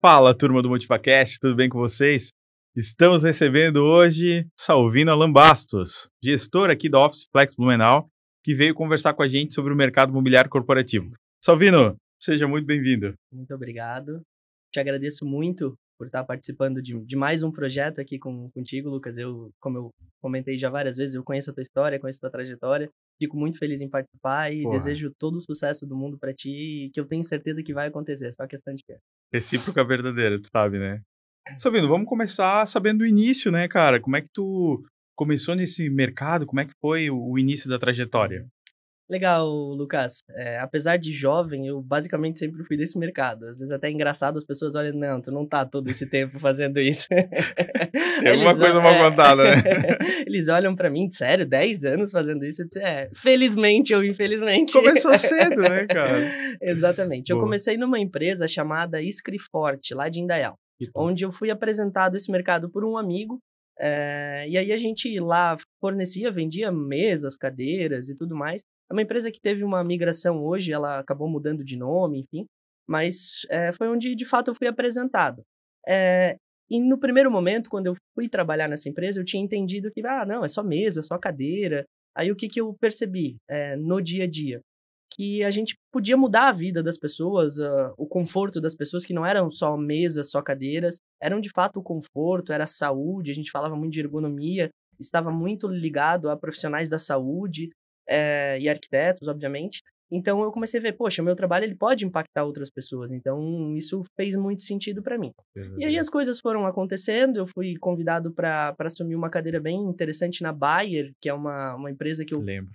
Fala, turma do MotivaCast, tudo bem com vocês? Estamos recebendo hoje Salvino Alan Bastos, gestor aqui da Office Flex Blumenau, que veio conversar com a gente sobre o mercado imobiliário corporativo. Salvino, seja muito bem-vindo. Muito obrigado. Te agradeço muito por estar participando de mais um projeto aqui contigo, Lucas. Como eu comentei já várias vezes, eu conheço a tua história, conheço a tua trajetória. Fico muito feliz em participar e desejo todo o sucesso do mundo para ti, que eu tenho certeza que vai acontecer, é só questão de tempo. Recíproca verdadeira, tu sabe, né? Salvino, vamos começar sabendo o início, né, cara? Como é que tu começou nesse mercado? Como é que foi o início da trajetória? Legal, Lucas. Apesar de jovem, eu basicamente sempre fui desse mercado. Às vezes até é engraçado, as pessoas olham, não, tu não tá todo esse tempo fazendo isso. Tem alguma coisa mal contada, né? Eles olham pra mim, sério, 10 anos fazendo isso? Eu disse, felizmente ou infelizmente. Começou cedo, né, cara? Exatamente. Boa. Eu comecei numa empresa chamada Scriforte, lá de Indaial, onde eu fui apresentado esse mercado por um amigo. E aí a gente lá fornecia, vendia mesas, cadeiras e tudo mais. É uma empresa que teve uma migração hoje, ela acabou mudando de nome, enfim, mas foi onde, de fato, eu fui apresentado. E no primeiro momento, quando eu fui trabalhar nessa empresa, eu tinha entendido que, não, é só mesa, só cadeira. Aí o que eu percebi no dia a dia? Que a gente podia mudar a vida das pessoas, o conforto das pessoas, que não eram só mesas, só cadeiras, eram de fato o conforto, era a saúde, a gente falava muito de ergonomia, estava muito ligado a profissionais da saúde, e arquitetos, obviamente. Então eu comecei a ver, poxa, o meu trabalho ele pode impactar outras pessoas, então isso fez muito sentido para mim. E aí as coisas foram acontecendo, eu fui convidado para assumir uma cadeira bem interessante na Bayer, que é uma empresa que eu Lembro.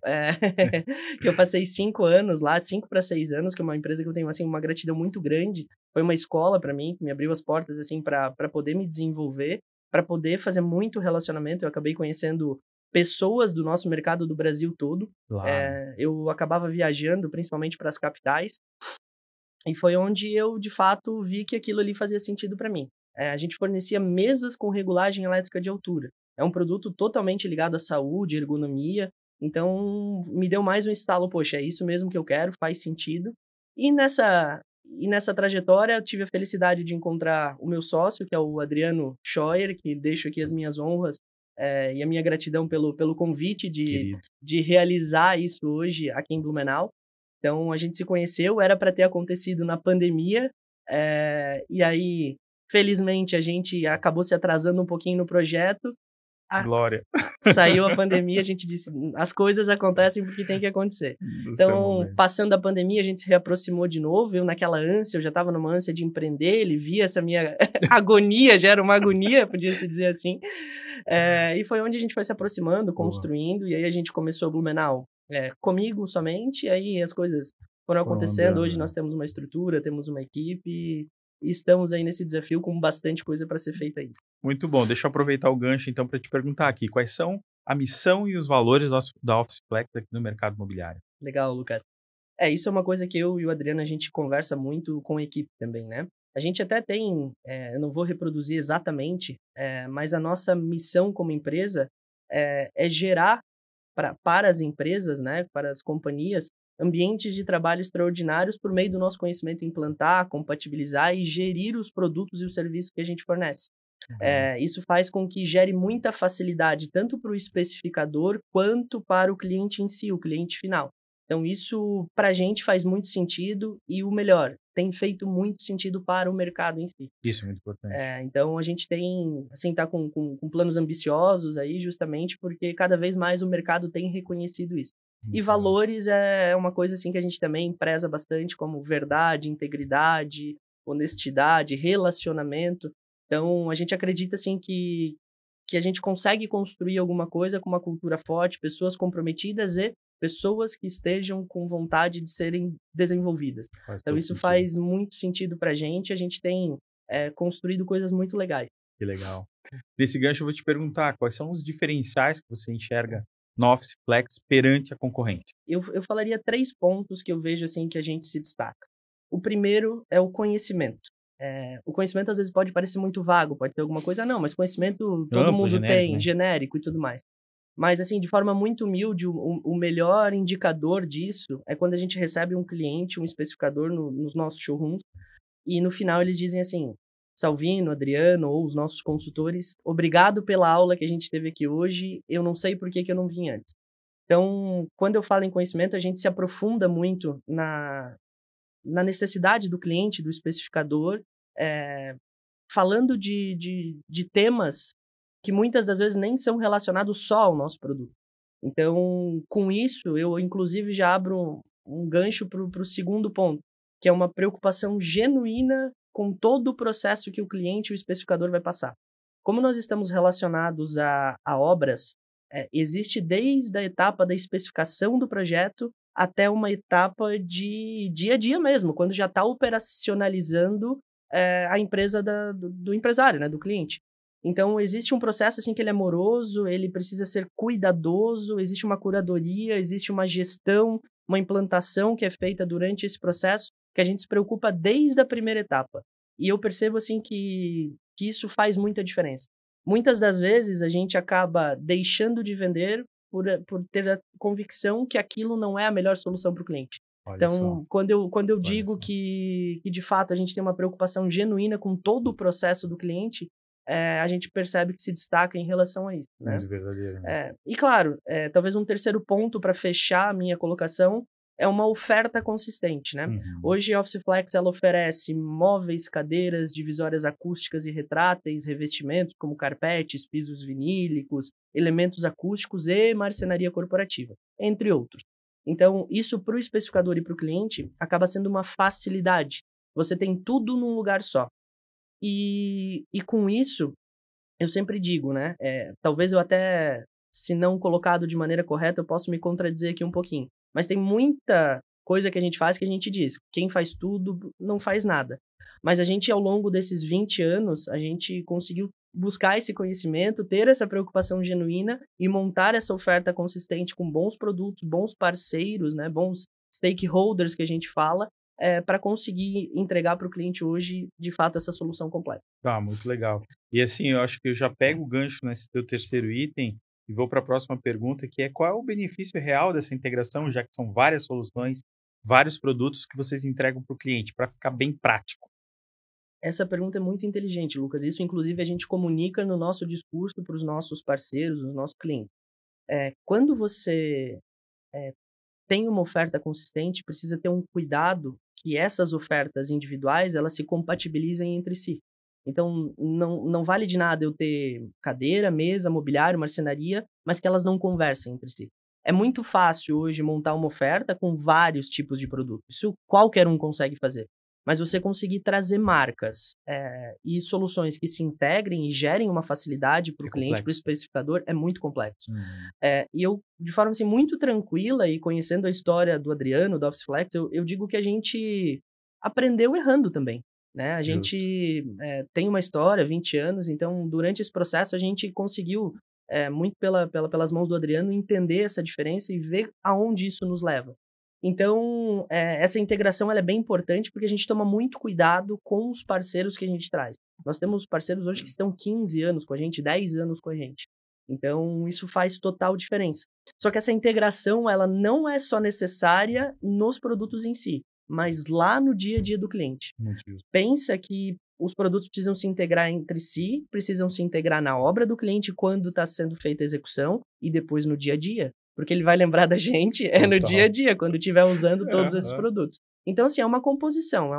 que eu passei 5 anos lá, 5 para 6 anos, que é uma empresa que eu tenho assim uma gratidão muito grande. Foi uma escola para mim, que me abriu as portas assim para poder me desenvolver, para poder fazer muito relacionamento. Eu acabei conhecendo pessoas do nosso mercado do Brasil todo. Claro. Eu acabava viajando, principalmente para as capitais, e foi onde eu, de fato, vi que aquilo ali fazia sentido para mim. A gente fornecia mesas com regulagem elétrica de altura. É um produto totalmente ligado à saúde, ergonomia, então me deu mais um estalo, poxa, é isso mesmo que eu quero, faz sentido. E nessa trajetória eu tive a felicidade de encontrar o meu sócio, que é o Adriano Scheuer, que deixo aqui as minhas honras e a minha gratidão pelo convite de realizar isso hoje aqui em Blumenau. Então, a gente se conheceu, era para ter acontecido na pandemia, e aí, felizmente, a gente acabou se atrasando um pouquinho no projeto. Glória. Saiu a pandemia, a gente disse, as coisas acontecem porque tem que acontecer. Então, passando a pandemia, a gente se reaproximou de novo, eu naquela ânsia, eu já estava numa ânsia de empreender, ele via essa minha agonia, já era uma agonia, podia-se dizer assim. E foi onde a gente foi se aproximando, construindo, e aí a gente começou o Blumenau comigo somente, aí as coisas foram acontecendo. Hoje nós temos uma estrutura, temos uma equipe, e estamos aí nesse desafio com bastante coisa para ser feita aí. Muito bom. Deixa eu aproveitar o gancho, então, para te perguntar aqui, quais são a missão e os valores da Office Flex aqui no mercado imobiliário? Legal, Lucas. Isso é uma coisa que eu e o Adriano, a gente conversa muito com a equipe também, né? A gente até tem, eu não vou reproduzir exatamente, mas a nossa missão como empresa é gerar para as empresas, né, para as companhias, ambientes de trabalho extraordinários por meio do nosso conhecimento, implantar, compatibilizar e gerir os produtos e os serviços que a gente fornece. Isso faz com que gere muita facilidade tanto para o especificador quanto para o cliente em si, o cliente final. Então, isso para a gente faz muito sentido e o melhor, tem feito muito sentido para o mercado em si. Isso é muito importante. Então, a gente tem, assim, tá com planos ambiciosos aí, justamente porque cada vez mais o mercado tem reconhecido isso. E valores é uma coisa, assim, que a gente também preza bastante, como verdade, integridade, honestidade, relacionamento. Então, a gente acredita, assim, que a gente consegue construir alguma coisa com uma cultura forte, pessoas comprometidas e pessoas que estejam com vontade de serem desenvolvidas. Então, isso faz muito sentido para a gente tem construído coisas muito legais. Que legal. Nesse gancho, eu vou te perguntar, quais são os diferenciais que você enxerga no Office Flex perante a concorrência? Eu falaria 3 pontos que eu vejo assim que a gente se destaca. O primeiro é o conhecimento. O conhecimento às vezes pode parecer muito vago, pode ter alguma coisa, não, mas conhecimento todo mundo genérico, tem, né? Genérico e tudo mais. Mas, assim, de forma muito humilde, o melhor indicador disso é quando a gente recebe um cliente, um especificador nos nossos showrooms, e no final eles dizem assim, Salvino, Adriano ou os nossos consultores, obrigado pela aula que a gente teve aqui hoje, eu não sei por que eu não vim antes. Então, quando eu falo em conhecimento, a gente se aprofunda muito na necessidade do cliente, do especificador, falando de temas que muitas das vezes nem são relacionados só ao nosso produto. Então, com isso, eu inclusive já abro um gancho para o segundo ponto, que é uma preocupação genuína com todo o processo que o cliente e o especificador vai passar. Como nós estamos relacionados a obras, existe desde a etapa da especificação do projeto até uma etapa de dia a dia mesmo, quando já está operacionalizando a empresa do empresário, né, do cliente. Então, existe um processo assim que ele é moroso, ele precisa ser cuidadoso, existe uma curadoria, existe uma gestão, uma implantação que é feita durante esse processo, que a gente se preocupa desde a primeira etapa. E eu percebo assim que isso faz muita diferença. Muitas das vezes a gente acaba deixando de vender por ter a convicção que aquilo não é a melhor solução para o cliente. Olha Então, só. quando eu digo que de fato a gente tem uma preocupação genuína com todo o processo do cliente, a gente percebe que se destaca em relação a isso, né? Muito verdadeiro. Né? E claro, talvez um terceiro ponto para fechar a minha colocação é uma oferta consistente, né? Uhum. Hoje a Office Flex ela oferece móveis, cadeiras, divisórias acústicas e retráteis, revestimentos como carpetes, pisos vinílicos, elementos acústicos e marcenaria corporativa, entre outros. Então, isso para o especificador e para o cliente acaba sendo uma facilidade. Você tem tudo num lugar só. E com isso, eu sempre digo, né? Talvez eu até, se não colocado de maneira correta, eu posso me contradizer aqui um pouquinho. Mas tem muita coisa que a gente faz que a gente diz, quem faz tudo não faz nada. Mas a gente, ao longo desses 20 anos, a gente conseguiu buscar esse conhecimento, ter essa preocupação genuína e montar essa oferta consistente com bons produtos, bons parceiros, né? Bons stakeholders que a gente fala, para conseguir entregar para o cliente hoje, de fato, essa solução completa. Tá, muito legal. E assim, eu acho que eu já pego o gancho nesse teu terceiro item e vou para a próxima pergunta, que é qual é o benefício real dessa integração, já que são várias soluções, vários produtos que vocês entregam para o cliente, para ficar bem prático? Essa pergunta é muito inteligente, Lucas. Isso, inclusive, a gente comunica no nosso discurso para os nossos parceiros, os nossos clientes. Quando você tem uma oferta consistente, precisa ter um cuidado que essas ofertas individuais elas se compatibilizem entre si. Então, não vale de nada eu ter cadeira, mesa, mobiliário, marcenaria, mas que elas não conversem entre si. É muito fácil hoje montar uma oferta com vários tipos de produtos. Isso qualquer um consegue fazer. Mas você conseguir trazer marcas e soluções que se integrem e gerem uma facilidade para o cliente, para o especificador, é muito complexo. E eu, de forma assim, muito tranquila e conhecendo a história do Adriano, da Office Flex, eu digo que a gente aprendeu errando também. Né? A gente tem uma história, 20 anos, então durante esse processo a gente conseguiu, muito pelas mãos do Adriano, entender essa diferença e ver aonde isso nos leva. Então, essa integração ela é bem importante porque a gente toma muito cuidado com os parceiros que a gente traz. Nós temos parceiros hoje que estão 15 anos com a gente, 10 anos com a gente. Então, isso faz total diferença. Só que essa integração ela não é só necessária nos produtos em si, mas lá no dia a dia do cliente. Pensa que os produtos precisam se integrar entre si, precisam se integrar na obra do cliente quando está sendo feita a execução e depois no dia a dia. Porque ele vai lembrar da gente no dia a dia, quando estiver usando todos esses produtos. Então, assim, é uma composição,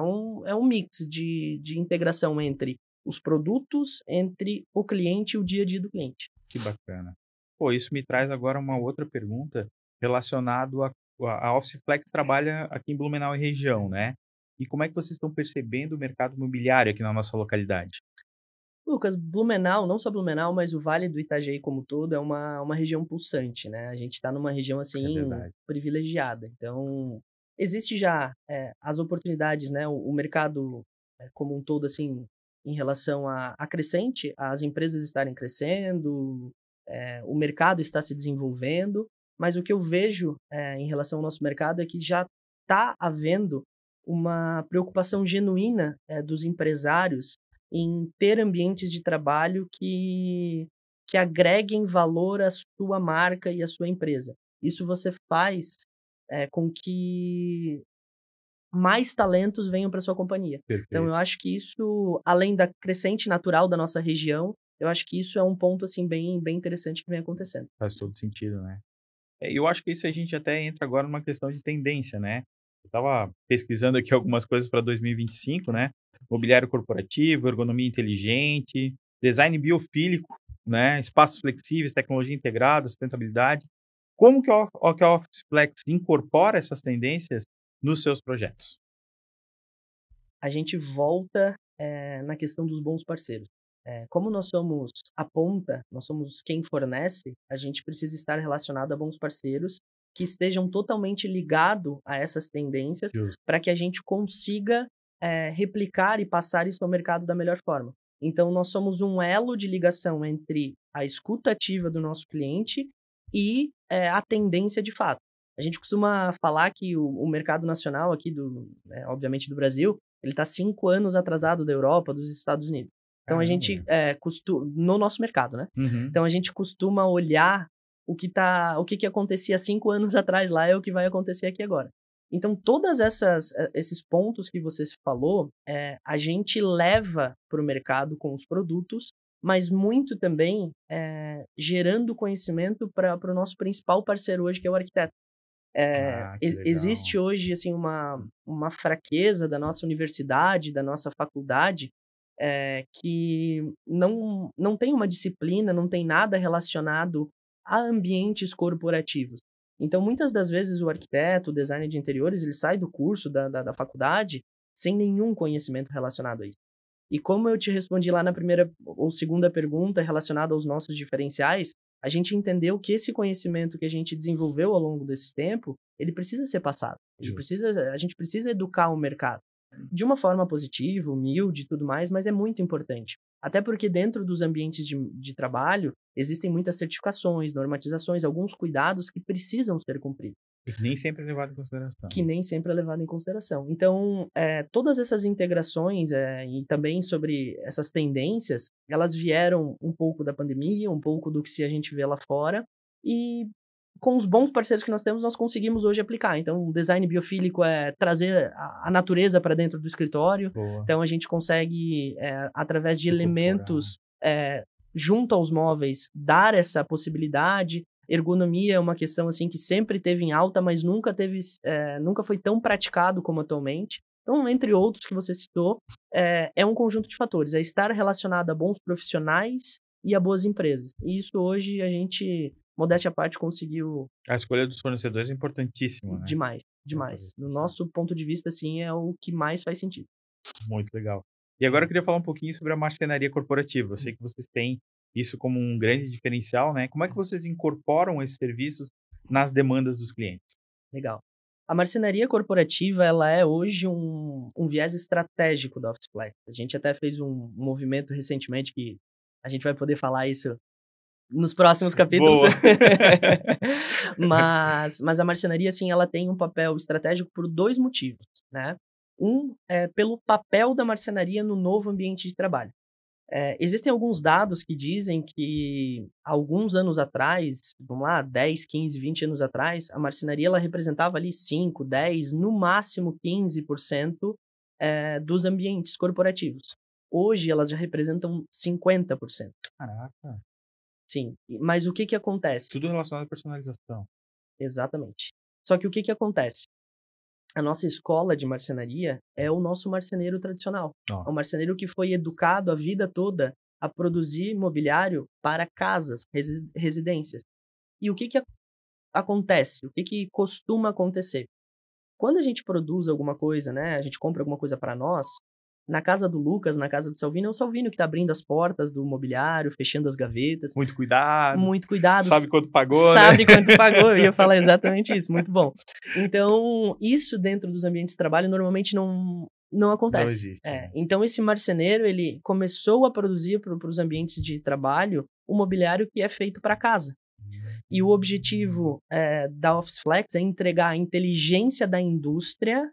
é um mix de integração entre os produtos, entre o cliente e o dia a dia do cliente. Que bacana. Pô, isso me traz agora uma outra pergunta relacionado a Office Flex trabalha aqui em Blumenau e região, né? E como é que vocês estão percebendo o mercado imobiliário aqui na nossa localidade? Lucas, Blumenau, não só Blumenau, mas o Vale do Itajaí como todo é uma região pulsante, né? A gente está numa região, assim, privilegiada. Então, existe já as oportunidades, né? O mercado como um todo, assim, em relação a crescente, as empresas estarem crescendo, o mercado está se desenvolvendo, mas o que eu vejo em relação ao nosso mercado é que já está havendo uma preocupação genuína dos empresários em ter ambientes de trabalho que agreguem valor à sua marca e à sua empresa. Isso você faz com que mais talentos venham para sua companhia. Perfeito. Então, eu acho que isso, além da crescente natural da nossa região, eu acho que isso é um ponto, assim, bem interessante que vem acontecendo. Faz todo sentido, né? Eu acho que isso a gente até entra agora numa questão de tendência, né? Eu estava pesquisando aqui algumas coisas para 2025, né? Mobiliário corporativo, ergonomia inteligente, design biofílico, né? Espaços flexíveis, tecnologia integrada, sustentabilidade. Como que a Officeplex incorpora essas tendências nos seus projetos? A gente volta na questão dos bons parceiros. Como nós somos a ponta, nós somos quem fornece, a gente precisa estar relacionado a bons parceiros que estejam totalmente ligados a essas tendências para que a gente consiga replicar e passar isso ao mercado da melhor forma. Então, nós somos um elo de ligação entre a escuta ativa do nosso cliente e a tendência de fato. A gente costuma falar que o mercado nacional aqui, obviamente do Brasil, ele está 5 anos atrasado da Europa, dos Estados Unidos. Então, a gente no nosso mercado, né? Uhum. Então, a gente costuma olhar o que acontecia 5 anos atrás lá é o que vai acontecer aqui agora. Então, todos esses pontos que você falou, a gente leva para o mercado com os produtos, mas muito também gerando conhecimento para o nosso principal parceiro hoje, que é o arquiteto. Existe hoje assim, uma fraqueza da nossa universidade, da nossa faculdade, que não tem uma disciplina, não tem nada relacionado a ambientes corporativos. Então, muitas das vezes, o arquiteto, o designer de interiores, ele sai do curso da faculdade sem nenhum conhecimento relacionado a isso. E como eu te respondi lá na primeira ou segunda pergunta relacionada aos nossos diferenciais, a gente entendeu que esse conhecimento que a gente desenvolveu ao longo desse tempo, ele precisa ser passado. A gente precisa educar o mercado. De uma forma positiva, humilde e tudo mais, mas é muito importante. Até porque dentro dos ambientes de trabalho, existem muitas certificações, normatizações, alguns cuidados que precisam ser cumpridos. Que nem sempre é levado em consideração. Que nem sempre é levado em consideração. Então, todas essas integrações e também sobre essas tendências, elas vieram um pouco da pandemia, um pouco do que a gente vê lá fora, e com os bons parceiros que nós temos, nós conseguimos hoje aplicar. Então, o design biofílico é trazer a natureza para dentro do escritório. Boa. Então, a gente consegue, através de elementos junto aos móveis, dar essa possibilidade. Ergonomia é uma questão assim que sempre teve em alta, mas nunca foi tão praticado como atualmente. Então, entre outros que você citou, é um conjunto de fatores. É estar relacionado a bons profissionais e a boas empresas. E isso hoje a gente, modéstia à parte, conseguiu... A escolha dos fornecedores é importantíssima, né? Demais. No nosso ponto de vista, assim, é o que mais faz sentido. Muito legal. E agora eu queria falar um pouquinho sobre a marcenaria corporativa. Eu sei que vocês têm isso como um grande diferencial, né? Como é que vocês incorporam esses serviços nas demandas dos clientes? Legal. A marcenaria corporativa, ela é hoje um viés estratégico da Officeplex. A gente até fez um movimento recentemente que a gente vai poder falar isso nos próximos capítulos. mas a marcenaria, assim, ela tem um papel estratégico por 2 motivos, né? Um é pelo papel da marcenaria no novo ambiente de trabalho. Existem alguns dados que dizem que alguns anos atrás, vamos lá, 10, 15, 20 anos atrás, a marcenaria ela representava ali 5, 10, no máximo 15% dos ambientes corporativos. Hoje elas já representam 50%. Caraca. Sim, mas o que acontece? Tudo relacionado à personalização. Exatamente. Só que o que acontece? A nossa escola de marcenaria é o nosso marceneiro tradicional. É o marceneiro que foi educado a vida toda a produzir mobiliário para casas, residências. E o que acontece? O que costuma acontecer? Quando a gente produz alguma coisa, né? A gente compra alguma coisa para nós, na casa do Lucas, na casa do Salvino, é o Salvino que está abrindo as portas do mobiliário, fechando as gavetas. Muito cuidado. Muito cuidado. Sabe quanto pagou, Sabe quanto pagou. Eu ia falar exatamente isso. Muito bom. Então, isso dentro dos ambientes de trabalho normalmente não acontece. Não existe. Então, esse marceneiro, ele começou a produzir para os ambientes de trabalho o mobiliário que é feito para casa. E o objetivo da Officeplex é entregar a inteligência da indústria,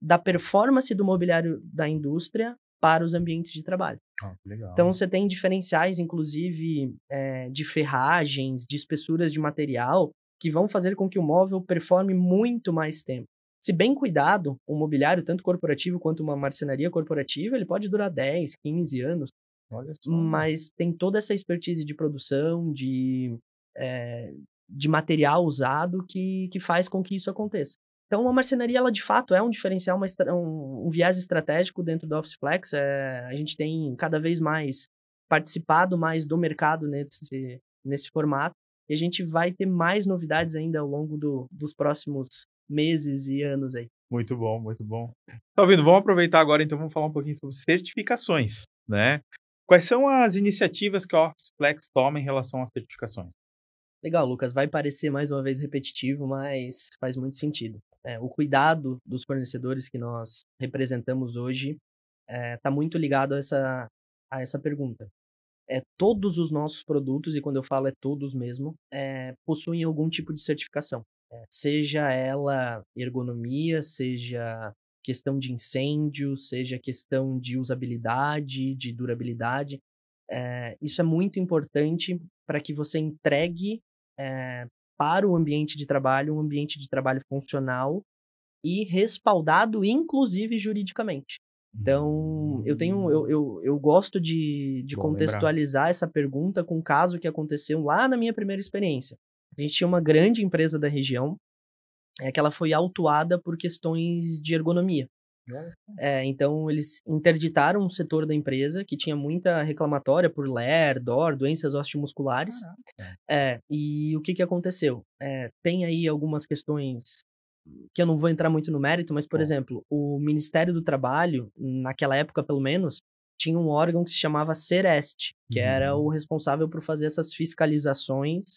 da performance do mobiliário da indústria para os ambientes de trabalho. Legal. Então, você tem diferenciais, inclusive, de ferragens, de espessuras de material, que vão fazer com que o móvel performe muito mais tempo. Se bem cuidado, um mobiliário, tanto corporativo quanto uma marcenaria corporativa, ele pode durar 10, 15 anos. Olha só. Mas tem toda essa expertise de produção, de material usado que faz com que isso aconteça. Então, uma marcenaria, ela de fato é um diferencial, um viés estratégico dentro do Office Flex. A gente tem cada vez mais participado mais do mercado nesse formato, e a gente vai ter mais novidades ainda ao longo dos próximos meses e anos aí. Muito bom, muito bom. Tá ouvindo? Vamos aproveitar agora, então, vamos falar um pouquinho sobre certificações, né? Quais são as iniciativas que a Office Flex toma em relação às certificações? Legal, Lucas. Vai parecer mais uma vez repetitivo, mas faz muito sentido. O cuidado dos fornecedores que nós representamos hoje está muito ligado a essa pergunta. Todos os nossos produtos, e quando eu falo todos mesmo, possuem algum tipo de certificação. Seja ela ergonomia, seja questão de incêndio, seja questão de usabilidade, de durabilidade. Isso é muito importante para que você entregue para o ambiente de trabalho um ambiente de trabalho funcional e respaldado, inclusive juridicamente. Então, eu gosto de contextualizar essa pergunta com um caso que aconteceu lá na minha primeira experiência. A gente tinha uma grande empresa da região que ela foi autuada por questões de ergonomia. Então, eles interditaram um setor da empresa que tinha muita reclamatória por LER, DOR, doenças osteomusculares. E o que aconteceu? Tem aí algumas questões que eu não vou entrar muito no mérito, mas, por exemplo, o Ministério do Trabalho, naquela época pelo menos, tinha um órgão que se chamava Sereste, que era o responsável por fazer essas fiscalizações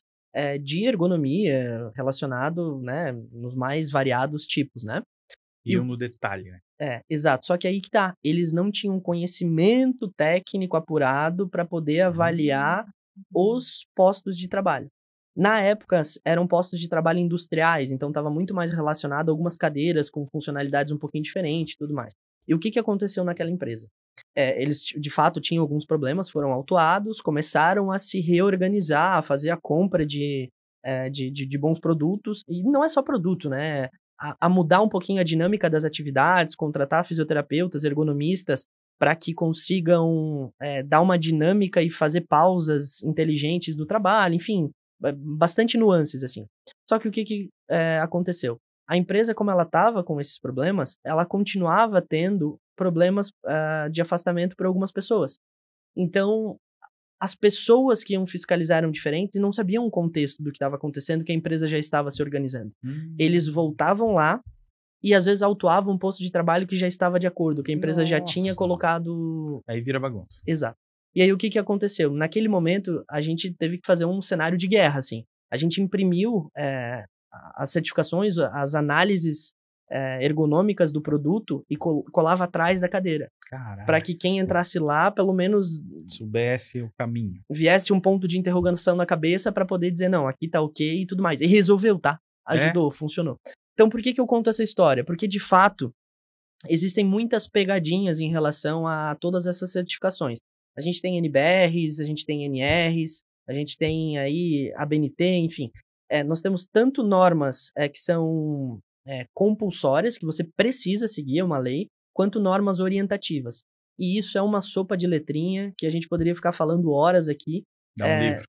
de ergonomia relacionado, né, nos mais variados tipos, né? Iam no detalhe, né? Exato. Só que aí que tá. Eles não tinham conhecimento técnico apurado para poder avaliar os postos de trabalho. Na época, eram postos de trabalho industriais, então estava muito mais relacionado a algumas cadeiras com funcionalidades um pouquinho diferentes e tudo mais. E o que aconteceu naquela empresa? Eles, de fato, tinham alguns problemas, foram autuados, começaram a se reorganizar, a fazer a compra de bons produtos. E não é só produto, né? A mudar um pouquinho a dinâmica das atividades, contratar fisioterapeutas, ergonomistas, para que consigam dar uma dinâmica e fazer pausas inteligentes do trabalho, enfim, bastante nuances, assim. Só que o que aconteceu? A empresa, como ela estava com esses problemas, ela continuava tendo problemas de afastamento por algumas pessoas. Então, as pessoas que iam fiscalizar eram diferentes e não sabiam o contexto do que estava acontecendo, que a empresa já estava se organizando. Eles voltavam lá e, às vezes, autuavam um posto de trabalho que já estava de acordo, que a empresa já tinha colocado... Aí vira bagunça. Exato. E aí, o que aconteceu? Naquele momento, a gente teve que fazer um cenário de guerra, assim. A gente imprimiu as certificações, as análises ergonômicas do produto e colava atrás da cadeira. Para que quem entrasse lá, pelo menos... soubesse o caminho. Viesse um ponto de interrogação na cabeça para poder dizer, não, aqui tá ok e tudo mais. E resolveu, tá? Ajudou, funcionou. Então, por que eu conto essa história? Porque, de fato, existem muitas pegadinhas em relação a todas essas certificações. A gente tem NBRs, a gente tem NRs, a gente tem aí a ABNT, enfim. Nós temos tanto normas que são compulsórias, que você precisa seguir, é uma lei, quanto normas orientativas. E isso é uma sopa de letrinha que a gente poderia ficar falando horas aqui. Dá um livro.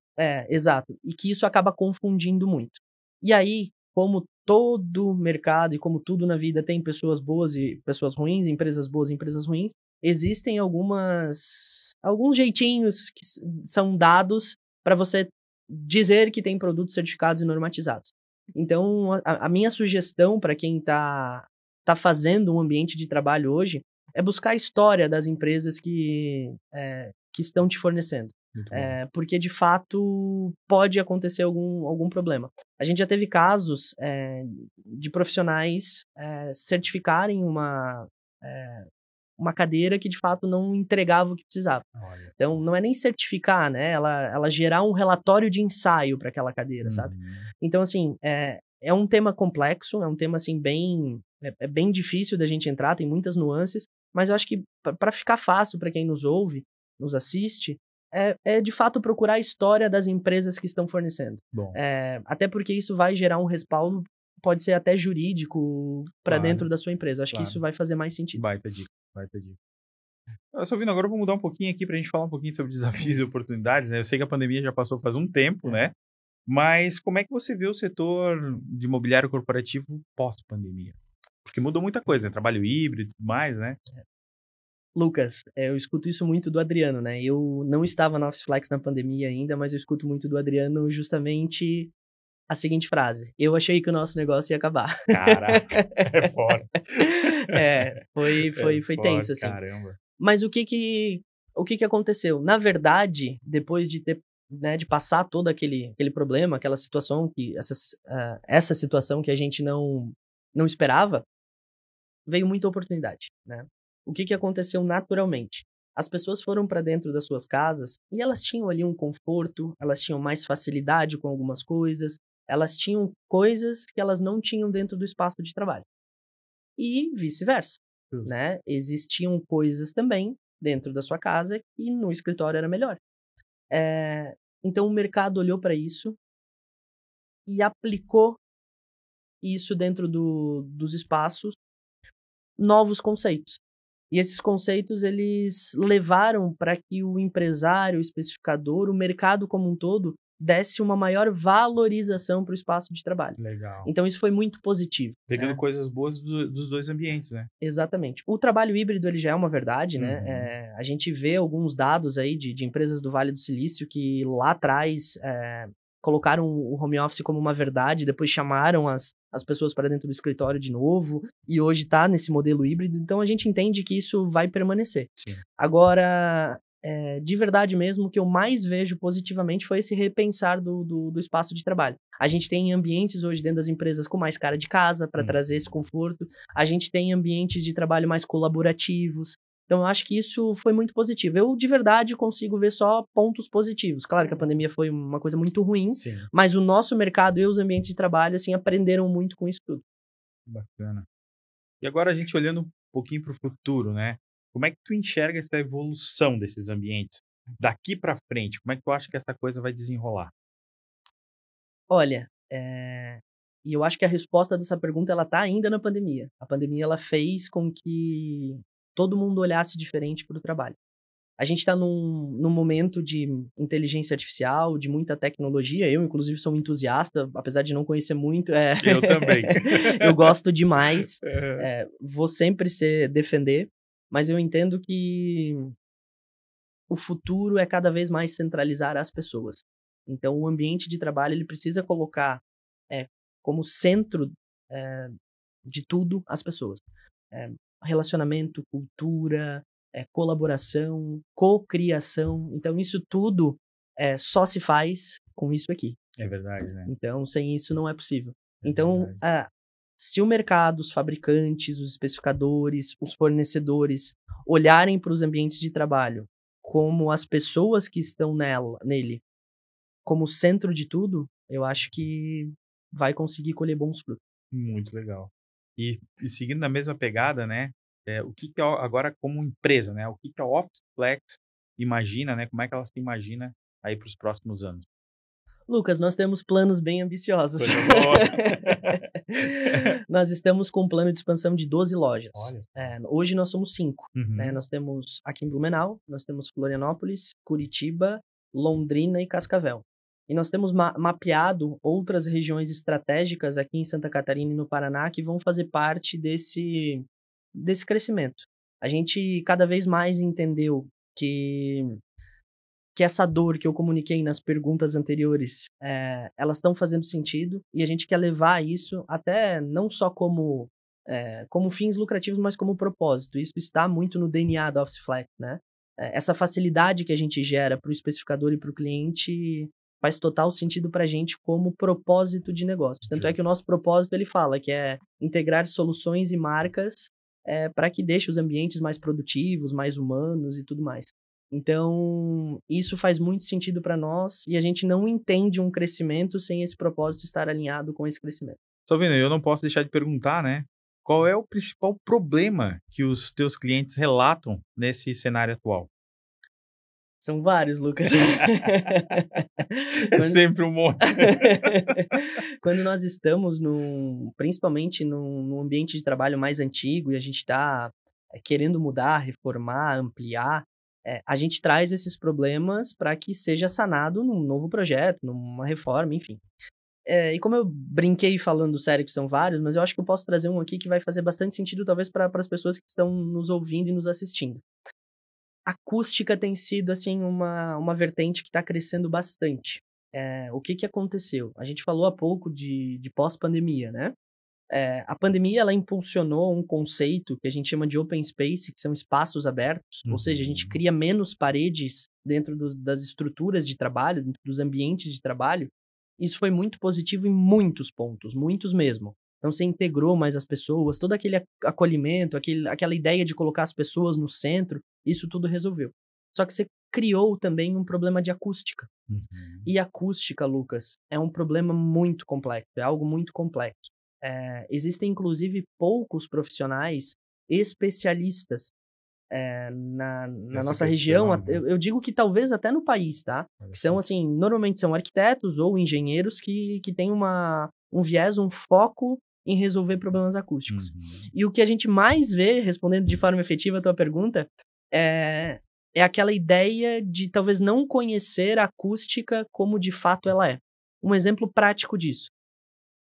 Exato. E que isso acaba confundindo muito. E aí, como todo mercado e como tudo na vida tem pessoas boas e pessoas ruins, empresas boas e empresas ruins, existem alguns jeitinhos que são dados para você dizer que tem produtos certificados e normatizados. Então, a minha sugestão para quem está fazendo um ambiente de trabalho hoje é buscar a história das empresas que estão te fornecendo. Porque, de fato, pode acontecer algum problema. A gente já teve casos de profissionais certificarem uma cadeira que, de fato, não entregava o que precisava. Olha. Então, não é nem certificar, né? Ela gerar um relatório de ensaio para aquela cadeira, sabe? Então, assim, é um tema complexo, é um tema, assim, bem difícil da gente entrar, tem muitas nuances, mas eu acho que para ficar fácil para quem nos ouve, nos assiste, de fato procurar a história das empresas que estão fornecendo. Bom. Até porque isso vai gerar um respaldo pode ser até jurídico para Claro, dentro da sua empresa. Acho que claro. isso vai fazer mais sentido. Baita dica, baita dica. Salvino, agora eu vou mudar um pouquinho aqui para a gente falar um pouquinho sobre desafios e oportunidades, né? Eu sei que a pandemia já passou faz um tempo, né? Mas como é que você vê o setor de imobiliário corporativo pós-pandemia? Porque mudou muita coisa, né? Trabalho híbrido e tudo mais, né? Lucas, eu escuto isso muito do Adriano, né? Eu não estava na Office Flex na pandemia ainda, mas eu escuto muito do Adriano justamente a seguinte frase: eu achei que o nosso negócio ia acabar. Caraca, é foda. Foi tenso, assim. Caramba. Mas o que que aconteceu? Na verdade, depois de ter, né, de passar todo aquele problema, aquela situação essa situação que a gente não esperava, veio muita oportunidade, né? O que aconteceu naturalmente? As pessoas foram para dentro das suas casas e elas tinham ali um conforto, elas tinham mais facilidade com algumas coisas, elas tinham coisas que elas não tinham dentro do espaço de trabalho. E vice-versa, Justo. né? Existiam coisas também dentro da sua casa e no escritório era melhor. Então o mercado olhou para isso e aplicou isso dentro dos espaços, novos conceitos. E esses conceitos, eles levaram para que o empresário, o especificador, o mercado como um todo, desse uma maior valorização para o espaço de trabalho. Legal. Então, isso foi muito positivo. Pegando né? coisas boas dos dois ambientes, né? Exatamente. O trabalho híbrido, ele já é uma verdade, né? A gente vê alguns dados aí de empresas do Vale do Silício que lá atrás colocaram o home office como uma verdade, depois chamaram as pessoas para dentro do escritório de novo, e hoje está nesse modelo híbrido, então a gente entende que isso vai permanecer. Sim. Agora, de verdade mesmo, o que eu mais vejo positivamente foi esse repensar do espaço de trabalho. A gente tem ambientes hoje dentro das empresas com mais cara de casa, para trazer esse conforto, a gente tem ambientes de trabalho mais colaborativos. Então, eu acho que isso foi muito positivo. Eu, de verdade, consigo ver só pontos positivos. Claro que a pandemia foi uma coisa muito ruim, Sim. mas o nosso mercado e os ambientes de trabalho, assim, aprenderam muito com isso tudo. Bacana. E agora a gente olhando um pouquinho para o futuro, né? Como é que tu enxerga essa evolução desses ambientes? Daqui para frente, como é que tu acha que essa coisa vai desenrolar? Olha, e eu acho que a resposta dessa pergunta, ela tá ainda na pandemia. A pandemia, ela fez com que todo mundo olhasse diferente para o trabalho. A gente está num momento de inteligência artificial, de muita tecnologia. Eu, inclusive, sou um entusiasta, apesar de não conhecer muito. Eu também. Eu gosto demais. Vou sempre defender, mas eu entendo que o futuro é cada vez mais centralizar as pessoas. Então, o ambiente de trabalho, ele precisa colocar como centro de tudo as pessoas. Relacionamento, cultura, colaboração, cocriação. Então, isso tudo só se faz com isso aqui. É verdade, né? Então, sem isso não é possível. Então, se o mercado, os fabricantes, os especificadores, os fornecedores olharem para os ambientes de trabalho como as pessoas que estão nele, como centro de tudo, eu acho que vai conseguir colher bons frutos. Muito legal. E seguindo na mesma pegada, né? O que agora como empresa, né? O que a Office Flex imagina, né? Como é que ela se imagina aí para os próximos anos? Lucas, nós temos planos bem ambiciosos. Coisa boa. Nós estamos com um plano de expansão de 12 lojas. Olha. Hoje nós somos 5. Uhum. Né? Nós temos aqui em Blumenau, nós temos Florianópolis, Curitiba, Londrina e Cascavel. E nós temos mapeado outras regiões estratégicas aqui em Santa Catarina e no Paraná que vão fazer parte desse crescimento. A gente cada vez mais entendeu que essa dor que eu comuniquei nas perguntas anteriores, elas estão fazendo sentido, e a gente quer levar isso até não só como fins lucrativos, mas como propósito. Isso está muito no DNA da Office Flex, né? Essa facilidade que a gente gera para o especificador e para o cliente faz total sentido para a gente como propósito de negócio. Tanto é que o nosso propósito, ele fala que é integrar soluções e marcas para que deixe os ambientes mais produtivos, mais humanos e tudo mais. Então, isso faz muito sentido para nós e a gente não entende um crescimento sem esse propósito estar alinhado com esse crescimento. Salvino, eu não posso deixar de perguntar, né? Qual é o principal problema que os teus clientes relatam nesse cenário atual? São vários, Lucas. Sempre um monte. Quando nós estamos, principalmente num ambiente de trabalho mais antigo e a gente está querendo mudar, reformar, ampliar, a gente traz esses problemas para que seja sanado num novo projeto, numa reforma, enfim. E como eu brinquei falando sério que são vários, mas eu acho que eu posso trazer um aqui que vai fazer bastante sentido, talvez, para as pessoas que estão nos ouvindo e nos assistindo. A acústica tem sido, assim, uma vertente que está crescendo bastante. O que aconteceu? A gente falou há pouco de pós-pandemia, né? A pandemia, ela impulsionou um conceito que a gente chama de open space, que são espaços abertos, ou seja, a gente cria menos paredes dentro das estruturas de trabalho, dentro dos ambientes de trabalho. Isso foi muito positivo em muitos pontos, muitos mesmo. Então, você integrou mais as pessoas, todo aquele acolhimento, aquela ideia de colocar as pessoas no centro, isso tudo resolveu. Só que você criou também um problema de acústica. E acústica, Lucas, é um problema muito complexo, é algo muito complexo. Existem, inclusive, poucos profissionais especialistas na nossa região. Eu digo que talvez até no país, tá? Que são, assim, normalmente são arquitetos ou engenheiros que têm um viés, um foco em resolver problemas acústicos. E o que a gente mais vê, respondendo de forma efetiva a tua pergunta, é aquela ideia de talvez não conhecer a acústica como de fato ela é. Um exemplo prático disso.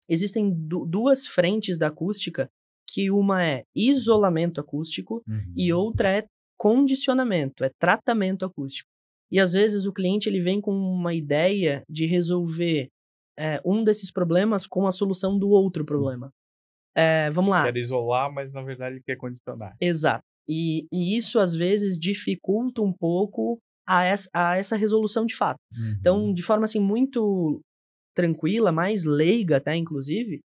Existem duas frentes da acústica, que uma é isolamento acústico e outra é condicionamento, é tratamento acústico. E às vezes o cliente ele vem com uma ideia de resolver um desses problemas com a solução do outro problema. Vamos lá. Quer isolar, mas na verdade ele quer condicionar. Exato. E isso às vezes dificulta um pouco a essa resolução de fato. Então, de forma assim muito tranquila, mais leiga até, inclusive,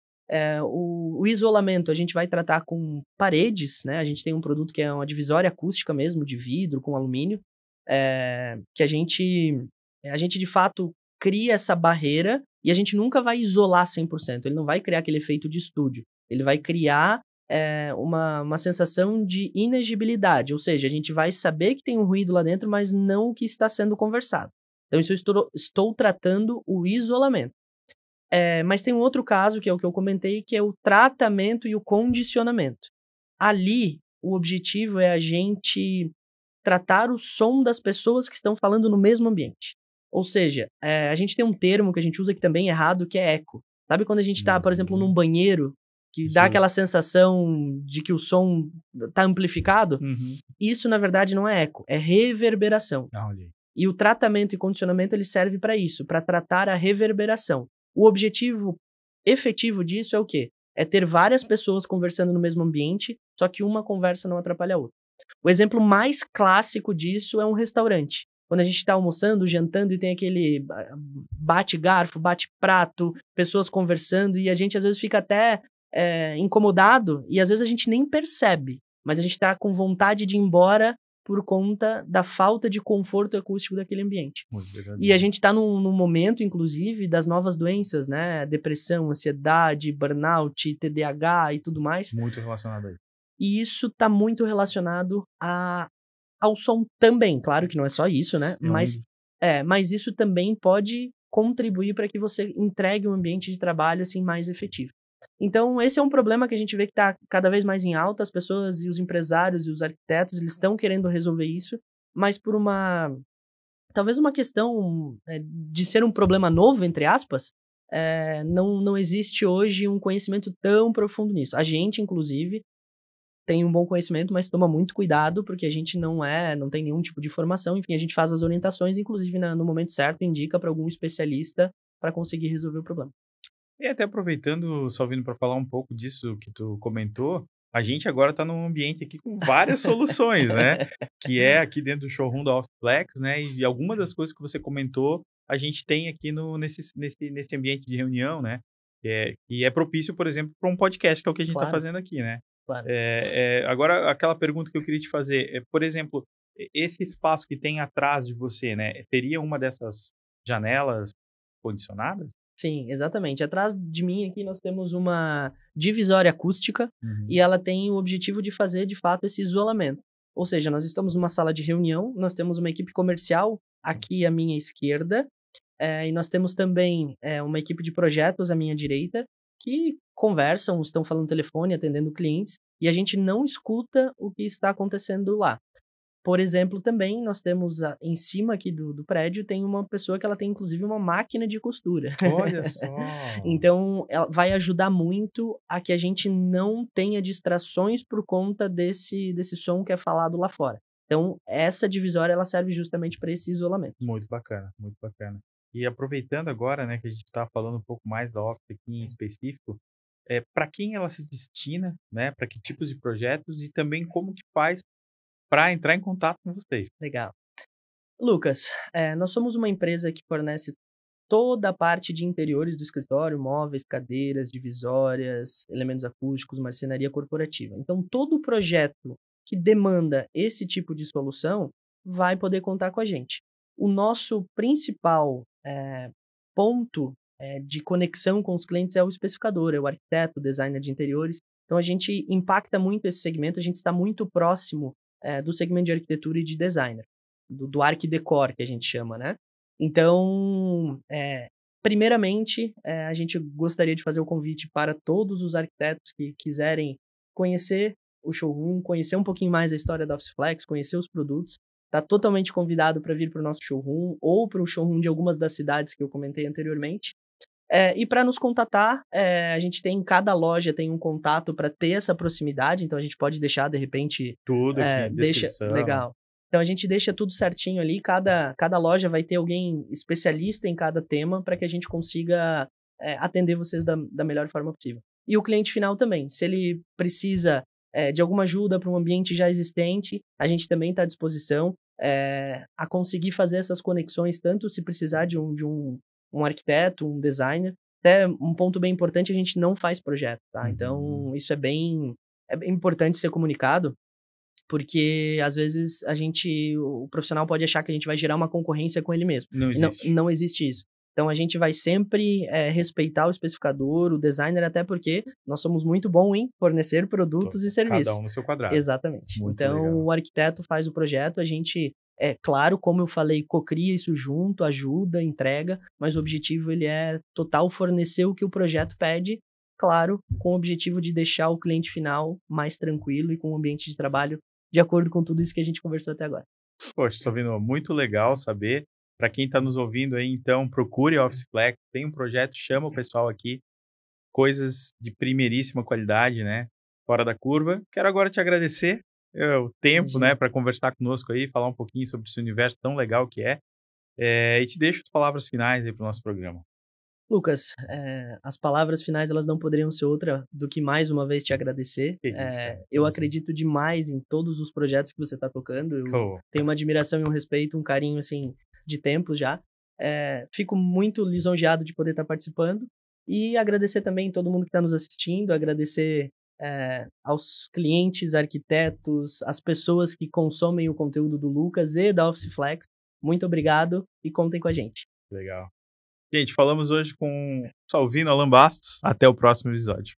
o isolamento a gente vai tratar com paredes, né? A gente tem um produto que é uma divisória acústica mesmo, de vidro com alumínio, que a gente de fato cria essa barreira e a gente nunca vai isolar 100%, ele não vai criar aquele efeito de estúdio, ele vai criar uma sensação de inegibilidade, ou seja, a gente vai saber que tem um ruído lá dentro, mas não o que está sendo conversado. Então, isso eu estou tratando o isolamento. Mas tem um outro caso, que é o que eu comentei, que é o tratamento e o condicionamento. Ali, o objetivo é a gente tratar o som das pessoas que estão falando no mesmo ambiente. Ou seja, a gente tem um termo que a gente usa que também é errado, que é eco. Sabe quando a gente está, por exemplo, num banheiro, que dá aquela sensação de que o som está amplificado? Isso, na verdade, não é eco, é reverberação. E o tratamento e condicionamento, ele serve para isso, para tratar a reverberação. O objetivo efetivo disso é o quê? É ter várias pessoas conversando no mesmo ambiente, só que uma conversa não atrapalha a outra. O exemplo mais clássico disso é um restaurante. Quando a gente está almoçando, jantando e tem aquele bate-garfo, bate-prato, pessoas conversando e a gente às vezes fica até incomodado e às vezes a gente nem percebe, mas a gente está com vontade de ir embora por conta da falta de conforto acústico daquele ambiente. E a gente está num momento, inclusive, das novas doenças, né? Depressão, ansiedade, burnout, TDAH e tudo mais. Muito relacionado a isso. E isso está muito relacionado ao som também. Claro que não é só isso, né? Mas isso também pode contribuir para que você entregue um ambiente de trabalho assim, mais efetivo. Então, esse é um problema que a gente vê que está cada vez mais em alta. As pessoas e os empresários e os arquitetos, eles estão querendo resolver isso, mas por talvez uma questão de ser um problema novo, entre aspas, não existe hoje um conhecimento tão profundo nisso. A gente, inclusive, tem um bom conhecimento, mas toma muito cuidado, porque a gente não tem nenhum tipo de formação. Enfim, a gente faz as orientações, inclusive no momento certo, indica para algum especialista para conseguir resolver o problema. E até aproveitando, Salvino, para falar um pouco disso que tu comentou, a gente agora está num ambiente aqui com várias soluções, né? Que é aqui dentro do showroom da Officeplex, né? E algumas das coisas que você comentou, a gente tem aqui nesse ambiente de reunião, né? Que é propício, por exemplo, para um podcast, que é o que a gente está fazendo aqui, né? Claro. Agora, aquela pergunta que eu queria te fazer, por exemplo, esse espaço que tem atrás de você, né? Teria uma dessas janelas condicionadas? Sim, exatamente. Atrás de mim aqui nós temos uma divisória acústica e ela tem o objetivo de fazer, de fato, esse isolamento. Ou seja, nós estamos numa sala de reunião, nós temos uma equipe comercial aqui à minha esquerda, e nós temos também uma equipe de projetos à minha direita, que conversam, estão falando no telefone, atendendo clientes, e a gente não escuta o que está acontecendo lá. Por exemplo, também nós temos em cima aqui do prédio, tem uma pessoa que ela tem inclusive uma máquina de costura. Olha só! Então, ela vai ajudar muito a que a gente não tenha distrações por conta desse som que é falado lá fora. Então, essa divisória, ela serve justamente para esse isolamento. Muito bacana, muito bacana. E aproveitando agora, né, que a gente está falando um pouco mais da Office aqui em específico, para quem ela se destina, né, para que tipos de projetos e também como que faz para entrar em contato com vocês. Legal. Lucas, nós somos uma empresa que fornece toda a parte de interiores do escritório, móveis, cadeiras, divisórias, elementos acústicos, marcenaria corporativa. Então, todo projeto que demanda esse tipo de solução vai poder contar com a gente. O nosso principal ponto de conexão com os clientes é o especificador, é o arquiteto, o designer de interiores. Então, a gente impacta muito esse segmento, a gente está muito próximo do segmento de arquitetura e de designer, do arquidecor, que a gente chama, né? Então, primeiramente, a gente gostaria de fazer o convite para todos os arquitetos que quiserem conhecer o showroom, conhecer um pouquinho mais a história da Office Flex, conhecer os produtos. Está totalmente convidado para vir para o nosso showroom ou para o showroom de algumas das cidades que eu comentei anteriormente. E para nos contatar, a gente tem, cada loja tem um contato para ter essa proximidade, então a gente pode deixar, de repente... Tudo aqui, descrição. Legal. Então a gente deixa tudo certinho ali, cada loja vai ter alguém especialista em cada tema para que a gente consiga atender vocês da melhor forma possível. E o cliente final também, se ele precisa de alguma ajuda para um ambiente já existente, a gente também está à disposição a conseguir fazer essas conexões, tanto se precisar de um arquiteto, um designer. Até um ponto bem importante, a gente não faz projeto, tá? Então, isso é bem importante ser comunicado, porque às vezes o profissional pode achar que a gente vai gerar uma concorrência com ele mesmo. Não existe. Não existe isso. Então, a gente vai sempre respeitar o especificador, o designer, até porque nós somos muito bons em fornecer produtos e serviços. Cada um no seu quadrado. Exatamente. Muito então, legal. O arquiteto faz o projeto, a gente... claro, como eu falei, cocria isso junto, ajuda, entrega, mas o objetivo ele é total fornecer o que o projeto pede, claro, com o objetivo de deixar o cliente final mais tranquilo e com um ambiente de trabalho de acordo com tudo isso que a gente conversou até agora. Poxa, Salvino, muito legal saber. Para quem está nos ouvindo aí, então, procure a Office Flex, tem um projeto, chama o pessoal aqui, coisas de primeiríssima qualidade, né? Fora da curva. Quero agora te agradecer o tempo, né, para conversar conosco aí, falar um pouquinho sobre esse universo tão legal que é. E te deixo as palavras finais aí para o nosso programa. Lucas, as palavras finais elas não poderiam ser outra do que mais uma vez te agradecer. Eu acredito demais em todos os projetos que você está tocando. Eu tenho uma admiração e um respeito, um carinho assim de tempo já. Fico muito lisonjeado de poder estar participando e agradecer também todo mundo que está nos assistindo, agradecer aos clientes, arquitetos, as pessoas que consomem o conteúdo do Lucas e da Office Flex. Muito obrigado e contem com a gente. Legal. Gente, falamos hoje com Salvino Alan Bastos. Até o próximo episódio.